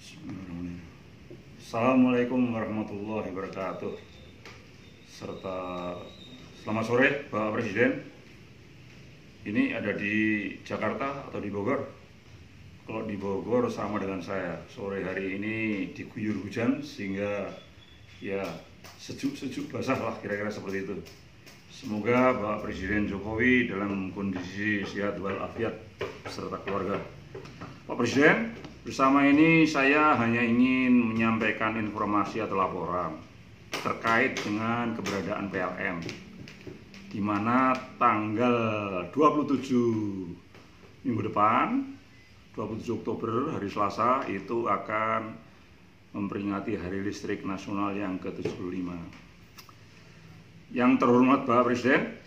Bismillahirrahmanirrahim. Assalamualaikum warahmatullahi wabarakatuh. Serta selamat sore Bapak Presiden. Ini ada di Jakarta atau di Bogor? Kalau di Bogor sama dengan saya. Sore hari ini diguyur hujan sehingga ya sejuk-sejuk basah lah, kira-kira seperti itu. Semoga Bapak Presiden Jokowi dalam kondisi sehat walafiat beserta keluarga. Pak Presiden, bersama ini saya hanya ingin menyampaikan informasi atau laporan terkait dengan keberadaan PLN, di mana tanggal 27 minggu depan, 27 Oktober, hari Selasa, itu akan memperingati Hari Listrik Nasional yang ke-75. Yang terhormat Bapak Presiden,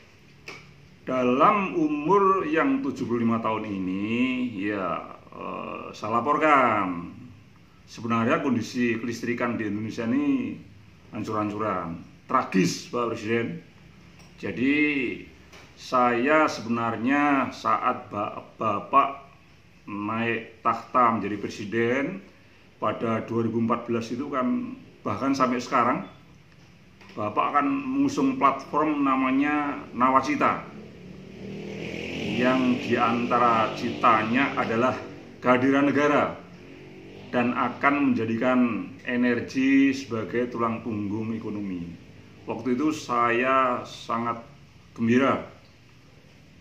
dalam umur yang 75 tahun ini, saya laporkan sebenarnya kondisi kelistrikan di Indonesia ini hancur-hancuran, tragis Pak Presiden. Jadi saya sebenarnya saat Bapak naik takhta menjadi presiden pada 2014 itu kan, bahkan sampai sekarang Bapak akan mengusung platform namanya Nawacita, yang diantara citanya adalah kehadiran negara dan akan menjadikan energi sebagai tulang punggung ekonomi. Waktu itu saya sangat gembira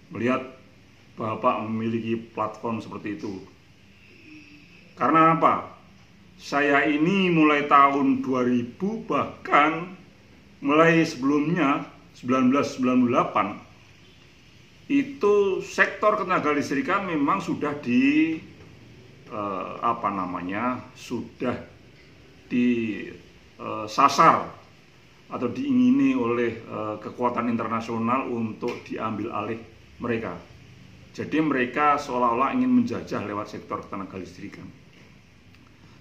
melihat Bapak memiliki platform seperti itu. Karena apa? Saya ini mulai tahun 2000, bahkan mulai sebelumnya 1998, itu sektor ketenaga listrikan memang sudah sudah disasar atau diingini oleh kekuatan internasional untuk diambil alih mereka. Jadi mereka seolah-olah ingin menjajah lewat sektor ketenaga listrikan.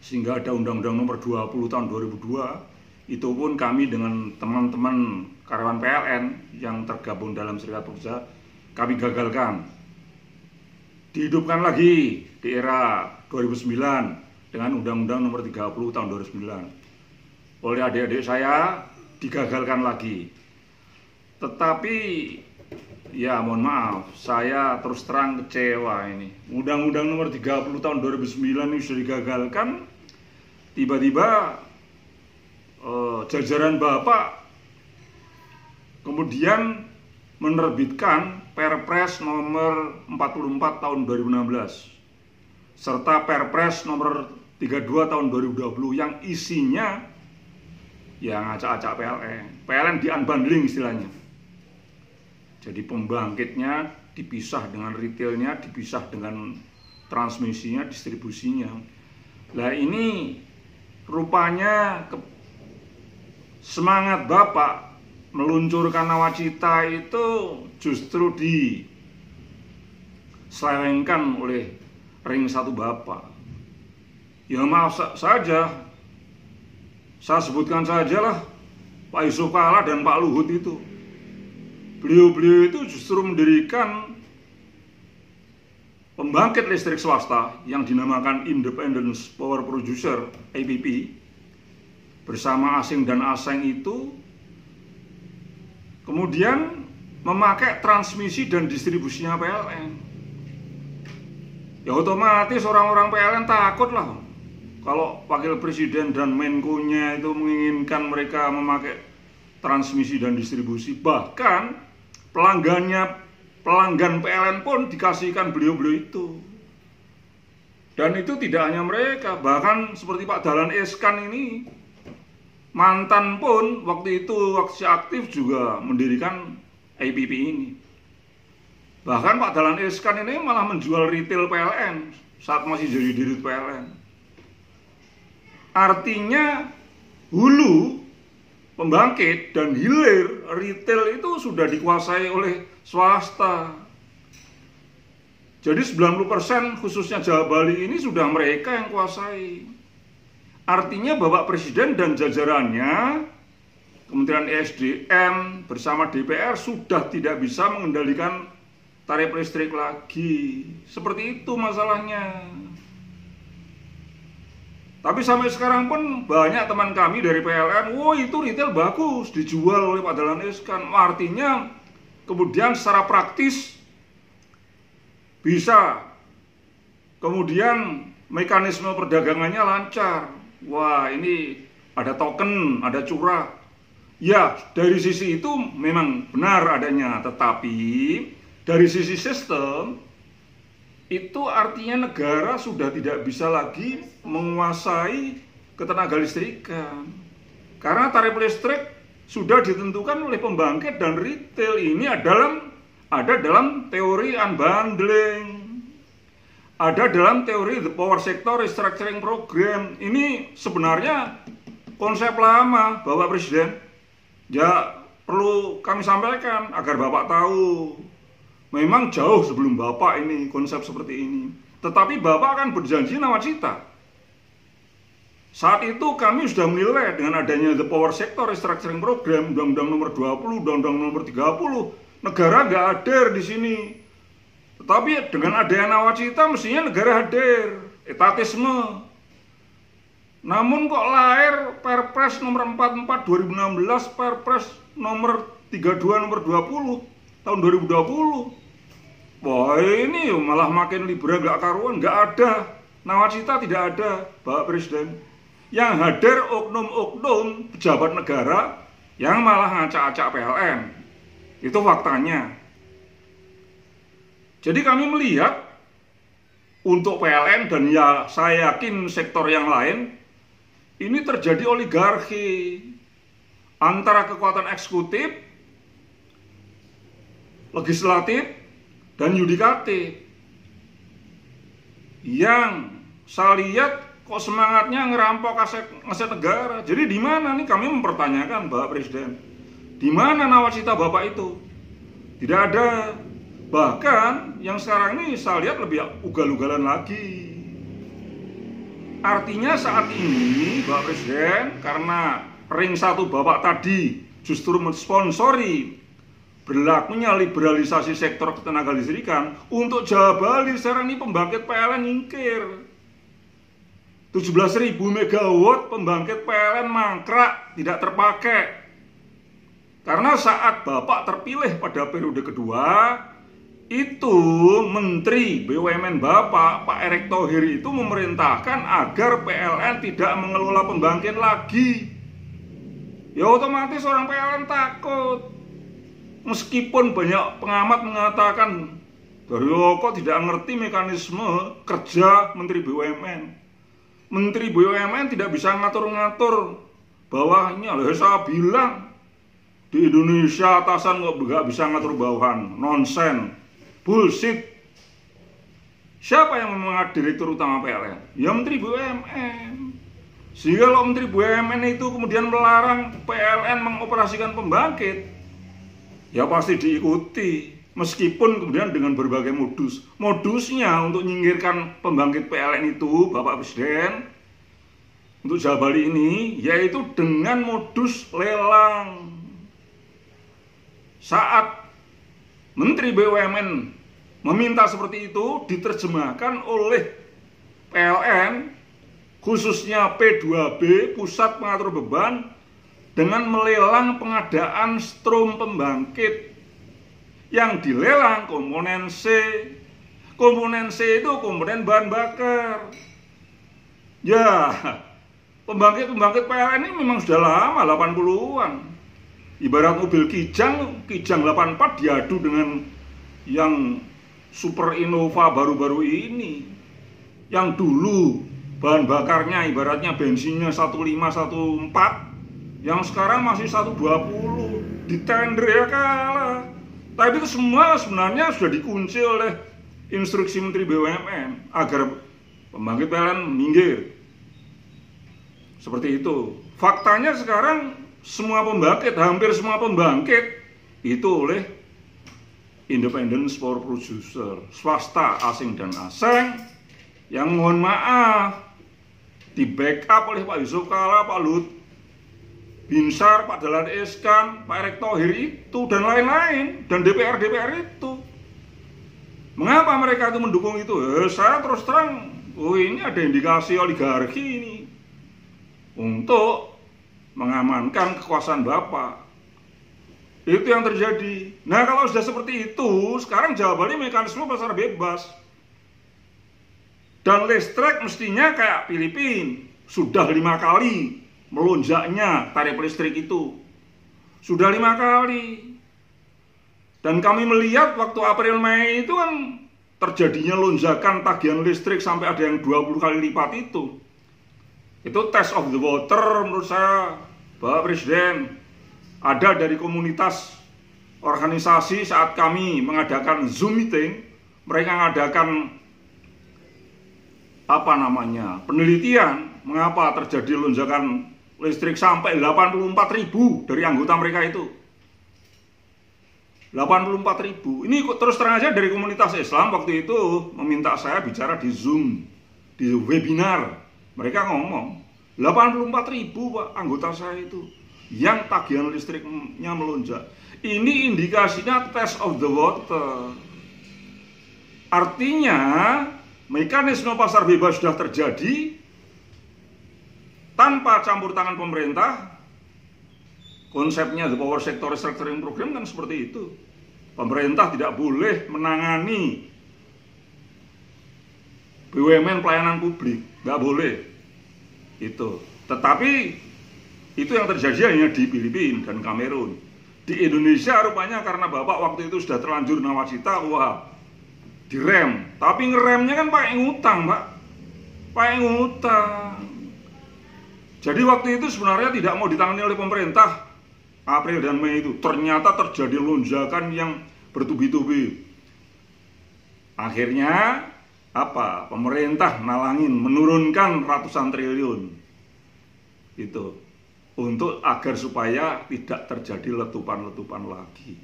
Sehingga ada Undang-Undang Nomor 20 tahun 2002, itu pun kami dengan teman-teman karyawan PLN yang tergabung dalam serikat pekerja, kami gagalkan. Dihidupkan lagi di era 2009 dengan Undang-Undang Nomor 30 tahun 2009. Oleh adik-adik saya digagalkan lagi. Tetapi ya mohon maaf, saya terus terang kecewa ini. Undang-Undang Nomor 30 tahun 2009 ini sudah digagalkan. Tiba-tiba jajaran Bapak kemudian menerbitkan Perpres nomor 44 tahun 2016 serta Perpres nomor 32 tahun 2020 yang isinya yang ngacak-acak PLN. PLN di-unbundling istilahnya. Jadi pembangkitnya dipisah dengan retailnya, dipisah dengan transmisinya, distribusinya. Nah ini rupanya semangat Bapak meluncurkan Nawacita itu justru diselewengkan oleh ring satu Bapak. Ya maaf saja, saya sebutkan sajalah Pak Yusuf Kalla dan Pak Luhut itu. Beliau-beliau itu justru mendirikan pembangkit listrik swasta yang dinamakan Independent Power Producer (IPP) bersama asing dan asing itu. Kemudian memakai transmisi dan distribusinya PLN. Ya otomatis orang-orang PLN takut lah kalau Wakil Presiden dan Menko-nya itu menginginkan mereka memakai transmisi dan distribusi. Bahkan pelanggan PLN pun dikasihkan beliau-beliau itu. Dan itu tidak hanya mereka, bahkan seperti Pak Dahlan Iskan ini, mantan pun waktu itu waktu aktif juga mendirikan IPP ini. Bahkan Pak Dahlan Iskan ini malah menjual retail PLN saat masih jadi dirut PLN. Artinya hulu pembangkit dan hilir retail itu sudah dikuasai oleh swasta. Jadi 90% khususnya Jawa Bali ini sudah mereka yang kuasai. Artinya Bapak Presiden dan jajarannya, Kementerian ESDM bersama DPR sudah tidak bisa mengendalikan tarif listrik lagi. Seperti itu masalahnya. Tapi sampai sekarang pun banyak teman kami dari PLN, wah itu retail bagus, dijual oleh Pak Dahlan Iskan. Artinya kemudian secara praktis bisa, kemudian mekanisme perdagangannya lancar. Wah ini ada token, ada curah. Ya dari sisi itu memang benar adanya, tetapi dari sisi sistem itu artinya negara sudah tidak bisa lagi menguasai ketenaga listrikan. Karena tarif listrik sudah ditentukan oleh pembangkit dan retail. Ini ada dalam teori unbundling. Ada dalam teori the power sector restructuring program. Ini sebenarnya konsep lama, Bapak Presiden. Ya perlu kami sampaikan agar Bapak tahu. Memang jauh sebelum Bapak ini konsep seperti ini. Tetapi Bapak akan berjanji nawacita. Saat itu kami sudah menilai dengan adanya the power sector restructuring program, Undang-Undang nomor 20, Undang-Undang nomor 30, negara nggak hadir di sini. Tetapi dengan adanya nawacita mestinya negara hadir, etatisme. Namun kok lahir Perpres nomor 44 2016, Perpres nomor 32 nomor 20 tahun 2020. Wah ini malah makin liberal gak karuan, gak ada. Nawacita tidak ada, Bapak Presiden. Yang hadir oknum-oknum pejabat negara yang malah ngacak-acak PLN. Itu faktanya. Jadi kami melihat untuk PLN dan ya saya yakin sektor yang lain, ini terjadi oligarki antara kekuatan eksekutif, legislatif, dan yudikatif. Yang saya lihat kok semangatnya ngerampok aset negara. Jadi di mana nih kami mempertanyakan Bapak Presiden, di mana nawacita Bapak itu? Tidak ada. Bahkan yang sekarang ini saya lihat lebih ugal-ugalan lagi. Artinya saat ini Bapak Presiden, karena ring 1 Bapak tadi justru mensponsori berlakunya liberalisasi sektor ketenaga listrikan, untuk Jawa Bali sekarang ini pembangkit PLN nyingkir. 17.000 megawatt pembangkit PLN mangkrak, tidak terpakai. Karena saat Bapak terpilih pada periode kedua, itu Menteri BUMN Bapak, Pak Erick Thohir itu memerintahkan agar PLN tidak mengelola pembangkit lagi. Ya otomatis orang PLN takut. Meskipun banyak pengamat mengatakan Daryo kok tidak ngerti mekanisme kerja Menteri BUMN. Menteri BUMN tidak bisa ngatur-ngatur bawahnya. Loh, saya bilang di Indonesia atasan kok nggak bisa ngatur bawahan. Nonsen, bullshit. Siapa yang memang direktur utama PLN? Ya Menteri BUMN. Sehingga kalau Menteri BUMN itu kemudian melarang PLN mengoperasikan pembangkit, ya pasti diikuti, meskipun kemudian dengan berbagai modus. Modusnya untuk menyingkirkan pembangkit PLN itu, Bapak Presiden, untuk Jawa Bali ini, yaitu dengan modus lelang. Saat Menteri BUMN meminta seperti itu, diterjemahkan oleh PLN, khususnya P2B, Pusat Pengatur Beban, dengan melelang pengadaan strom pembangkit yang dilelang komponen C. Komponen C itu komponen bahan bakar. Ya, pembangkit PLN ini memang sudah lama, 80-an. Ibarat mobil Kijang 84 diadu dengan yang Super Innova baru-baru ini. Yang dulu bahan bakarnya ibaratnya bensinnya 1514, yang sekarang masih 120, di tender ya kalah. Tapi itu semua sebenarnya sudah dikunci oleh instruksi Menteri BUMN agar pembangkit PLN minggir. Seperti itu. Faktanya sekarang semua pembangkit, hampir semua pembangkit itu oleh independent power producer, swasta asing dan asing, yang mohon maaf di backup oleh Pak Yusuf Kalla, Pak Lut Binsar, Pak Dahlan Iskan, Pak Erick Thohir itu, dan lain-lain, dan DPR itu. Mengapa mereka itu mendukung itu? Saya terus terang, oh ini ada indikasi oligarki ini. untuk mengamankan kekuasaan Bapak. Itu yang terjadi. Nah, kalau sudah seperti itu, sekarang jawabannya mekanisme pasar bebas. Dan listrik mestinya kayak Filipina, sudah 5 kali melonjaknya tarif listrik itu. Sudah 5 kali. Dan kami melihat waktu April Mei itu kan terjadinya lonjakan tagihan listrik sampai ada yang 20 kali lipat itu. Itu test of the water menurut saya, Bapak Presiden. Ada dari komunitas organisasi saat kami mengadakan Zoom meeting, mereka mengadakan penelitian mengapa terjadi lonjakan listrik sampai 84.000 dari anggota mereka itu. 84.000. Ini terus terang aja dari komunitas Islam waktu itu meminta saya bicara di Zoom, di webinar. Mereka ngomong 84.000 Pak anggota saya itu yang tagihan listriknya melonjak. Ini indikasinya test of the water. Artinya mekanisme pasar bebas sudah terjadi tanpa campur tangan pemerintah. Konsepnya the power sector restructuring program kan seperti itu. Pemerintah tidak boleh menangani BUMN pelayanan publik, nggak boleh. Itu. Tetapi itu yang terjadi hanya di Filipina dan Kamerun. Di Indonesia rupanya karena Bapak waktu itu sudah terlanjur nawacita, wah, direm. Tapi ngeremnya kan pakai ngutang, Pak. Pakai ngutang. Jadi waktu itu sebenarnya tidak mau ditangani oleh pemerintah. April dan Mei itu ternyata terjadi lonjakan yang bertubi-tubi. Akhirnya apa? Pemerintah nalangin, menurunkan ratusan triliun. Itu untuk agar supaya tidak terjadi letupan-letupan lagi.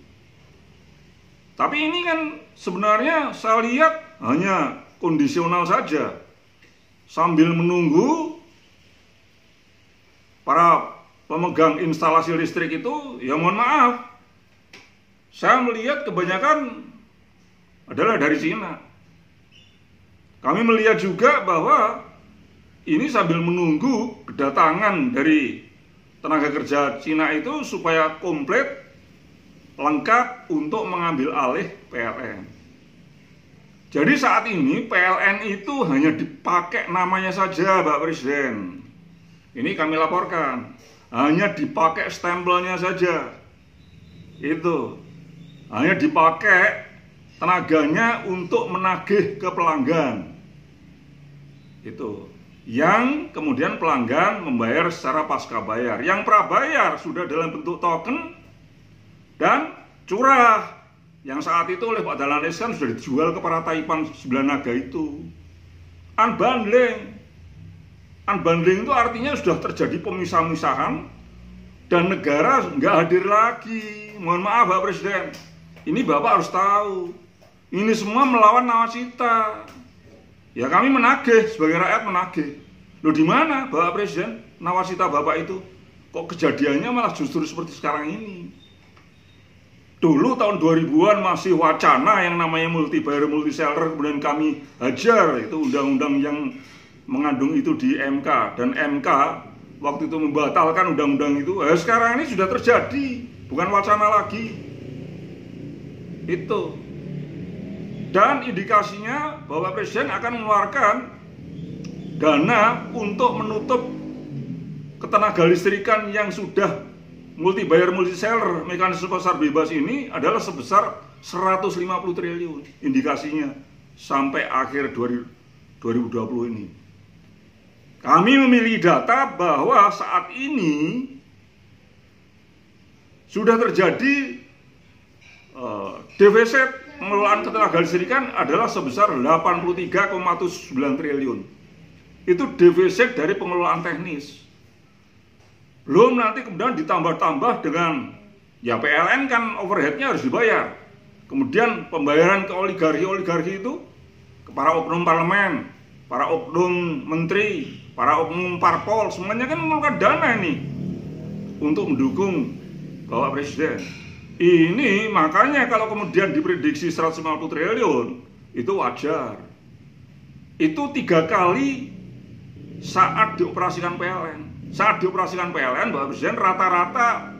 Tapi ini kan sebenarnya saya lihat hanya kondisional saja. Sambil menunggu para pemegang instalasi listrik itu, ya mohon maaf, saya melihat kebanyakan adalah dari Cina. Kami melihat juga bahwa ini sambil menunggu kedatangan dari tenaga kerja Cina itu supaya komplit, lengkap untuk mengambil alih PLN. Jadi saat ini PLN itu hanya dipakai namanya saja, Pak Presiden. Ini kami laporkan. Hanya dipakai stempelnya saja. Itu. Hanya dipakai tenaganya untuk menagih ke pelanggan. Itu. Yang kemudian pelanggan membayar secara pasca bayar. Yang prabayar sudah dalam bentuk token dan curah. Yang saat itu oleh Pak Dahlan Iskan sudah dijual ke para Taipan 9 Naga itu. Unbundling. Unbundling itu artinya sudah terjadi pemisah-misahan dan negara nggak hadir lagi. Mohon maaf Pak Presiden, ini Bapak harus tahu, ini semua melawan nawacita. Ya kami menagih, sebagai rakyat menagih. Loh di mana Bapak Presiden nawacita Bapak itu? Kok kejadiannya malah justru seperti sekarang ini? Dulu tahun 2000-an masih wacana yang namanya multi buyer multi seller, kemudian kami hajar itu undang-undang yang mengandung itu di MK, dan MK waktu itu membatalkan undang-undang itu. Sekarang ini sudah terjadi, bukan wacana lagi. Itu. Dan indikasinya bahwa Presiden akan mengeluarkan dana untuk menutup ketenaga listrikan yang sudah multi buyer multi seller mekanisme pasar bebas ini adalah sebesar 150 triliun indikasinya sampai akhir 2020 ini. Kami memilih data bahwa saat ini sudah terjadi defisit pengelolaan ketenaga listrikan adalah sebesar 83,9 triliun. Itu defisit dari pengelolaan teknis. Belum nanti kemudian ditambah-tambah dengan, ya PLN kan overheadnya harus dibayar. Kemudian pembayaran ke oligarki-oligarki itu, ke para oknum parlemen, para oknum menteri, para oknum parpol, semuanya kan memerlukan dana ini untuk mendukung Bapak Presiden. Ini makanya kalau kemudian diprediksi 150 triliun itu wajar. Itu 3 kali saat dioperasikan PLN. saat dioperasikan PLN, Bapak Presiden, rata-rata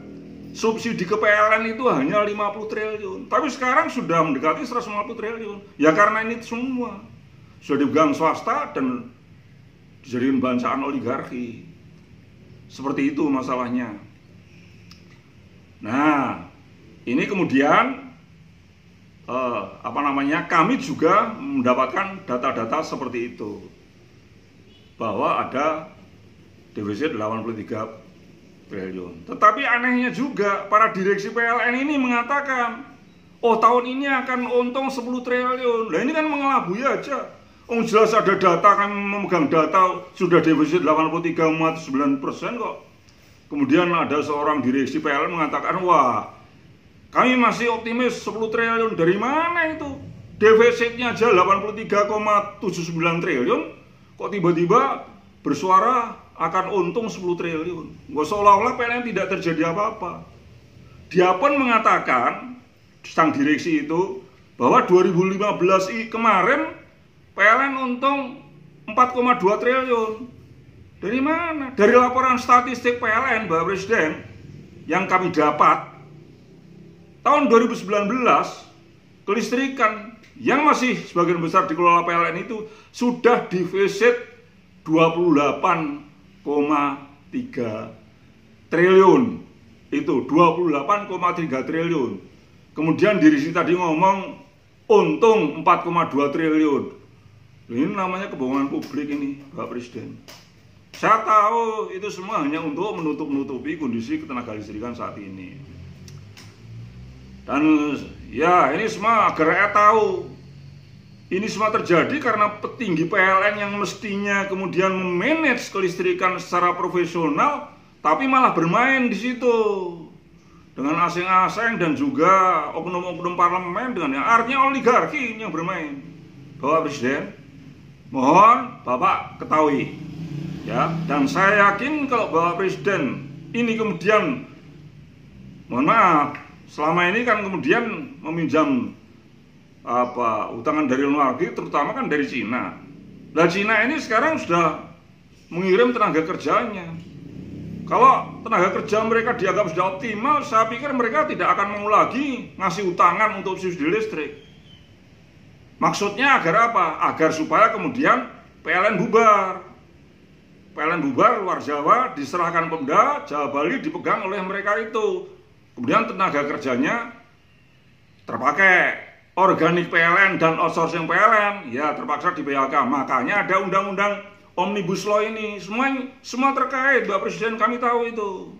subsidi ke PLN itu hanya 50 triliun. Tapi sekarang sudah mendekati 150 triliun. Ya karena ini semua sudah dipegang swasta dan dijadikan bancaan oligarki. Seperti itu masalahnya. Nah, ini kemudian kami juga mendapatkan data-data seperti itu, bahwa ada defisit 83 triliun. Tetapi anehnya juga para direksi PLN ini mengatakan, oh tahun ini akan untung 10 triliun. Nah ini kan mengelabui aja. Oh jelas ada data, kami memegang data sudah defisit 83,9% kok. Kemudian ada seorang direksi PLN mengatakan, wah kami masih optimis 10 triliun. Dari mana itu? Defisitnya aja 83,79 triliun. Kok tiba-tiba bersuara akan untung 10 triliun. Nggak, seolah-olah PLN tidak terjadi apa-apa. Dia pun mengatakan, sang direksi itu, bahwa 2015 kemarin PLN untung 4,2 triliun. Dari mana? Dari laporan statistik PLN, Bapak Presiden, yang kami dapat, tahun 2019, kelistrikan yang masih sebagian besar dikelola PLN itu sudah defisit 28,3 triliun. Itu 28,3 triliun. Kemudian direksi tadi ngomong untung 4,2 triliun. Ini namanya kebohongan publik ini, Bapak Presiden. Saya tahu itu semua hanya untuk menutup-nutupi kondisi ketenaga listrikan saat ini. Dan ya ini semua agar rakyat tahu, ini semua terjadi karena petinggi PLN yang mestinya kemudian memanage kelistrikan secara profesional, tapi malah bermain di situ dengan asing-asing dan juga oknum-oknum parlemen dengan yang artinya oligarki yang bermain. Bapak Presiden, mohon Bapak ketahui ya, dan saya yakin kalau Bapak Presiden ini kemudian, mohon maaf, selama ini kan kemudian meminjam utangan dari luar negeri, terutama kan dari Cina. Nah Cina ini sekarang sudah mengirim tenaga kerjanya. Kalau tenaga kerja mereka dianggap sudah optimal, saya pikir mereka tidak akan mau lagi ngasih utangan untuk subsidi listrik. Maksudnya agar apa? Agar supaya kemudian PLN bubar. PLN bubar, luar Jawa diserahkan Pemda, Jawa Bali dipegang oleh mereka itu. Kemudian tenaga kerjanya terpakai, organik PLN dan outsourcing PLN ya terpaksa di PHK. Makanya ada undang-undang Omnibus Law ini, semua terkait, Bapak Presiden, kami tahu itu.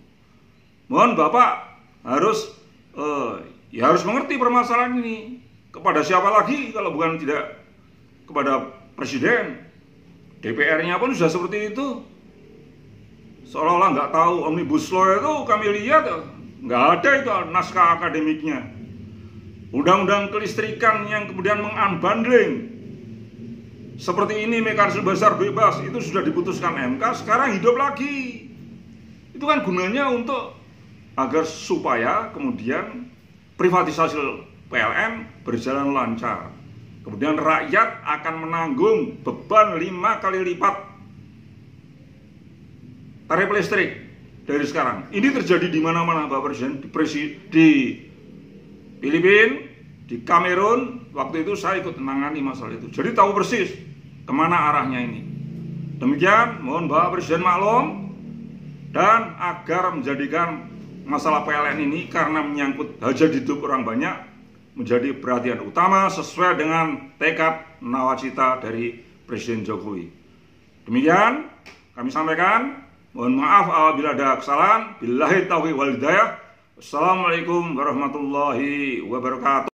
Mohon Bapak harus harus mengerti permasalahan ini. Kepada siapa lagi kalau bukan tidak kepada Presiden? DPR-nya pun sudah seperti itu. Seolah-olah nggak tahu Omnibus Law itu, kami lihat nggak ada itu naskah akademiknya. Undang-undang kelistrikan yang kemudian mengunbundling seperti ini, mekanisme pasar bebas, itu sudah diputuskan MK, sekarang hidup lagi. Itu kan gunanya untuk agar supaya kemudian privatisasi PLN berjalan lancar. Kemudian rakyat akan menanggung beban 5 kali lipat tarif listrik dari sekarang. Ini terjadi di mana-mana, Bapak Presiden, di Filipina, di Kamerun. Waktu itu saya ikut menangani masalah itu, jadi tahu persis kemana arahnya ini. Demikian, mohon Bapak Presiden maklum, dan agar menjadikan masalah PLN ini karena menyangkut hajat hidup orang banyak menjadi perhatian utama sesuai dengan tekad nawacita dari Presiden Jokowi. Demikian kami sampaikan. Mohon maaf apabila ada kesalahan. Billahi taufiq wal hidayah. Assalamualaikum warahmatullahi wabarakatuh.